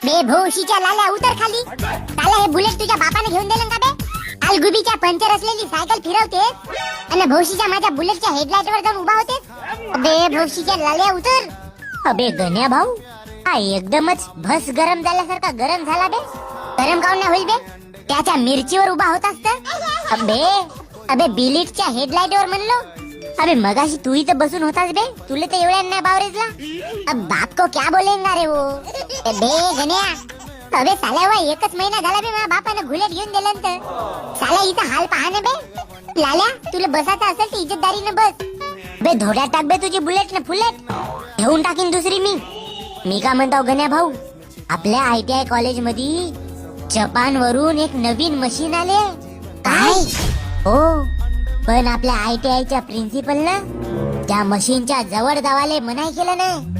बे भोशीच्या लाल्या उतर खाली. साला हे बुलेट तुझ्या बापाने घेऊन दिलं का बे? अलगुबीच्या पंक्चर असलेली सायकल फिरवते आणि भोशीच्या माझ्या बुलेटच्या हेडलाइट वर जाऊन उभा होते. बे भोशीच्या लाल्या उतर. अबे गण्या भाऊ, हा एकदमच भस गरम झाल्यासारखा गरम झाला बे. गरम काऊन नाही होईल बे? त्याच्या मिरचीवर उभा होतास तर. अबे बिलिटच्या हेडलाइट वर म्हणलो. अबे मगाशी तू इथं बसून होतास बे, तुले तर एवढ्या नाही बावरेजला. अब बाप को क्या बोलेंगा रे वो. बे गण्या, अबे साला वा एकच महिना झाला बे माझ्या बापाने बुलेट घेऊन दिलं तर. साला इथं हाल पहा ना बे. लाल्या तुला बसायचं असेल तर इज्जतदारीने बस. बे धोड्यात टाक बे तुझी बुलेट ना फुलेट, घेऊन टाकीन दुसरी मी का म्हणतो गण्या भाऊ, आपल्या ITI कॉलेज मध्ये जपान वरून एक नवीन मशीन आले. काय? हो, पण आपल्या ITI च्या प्रिन्सिपल ना त्या मशीनच्या जवळ जावाले मनाई केलं नाही.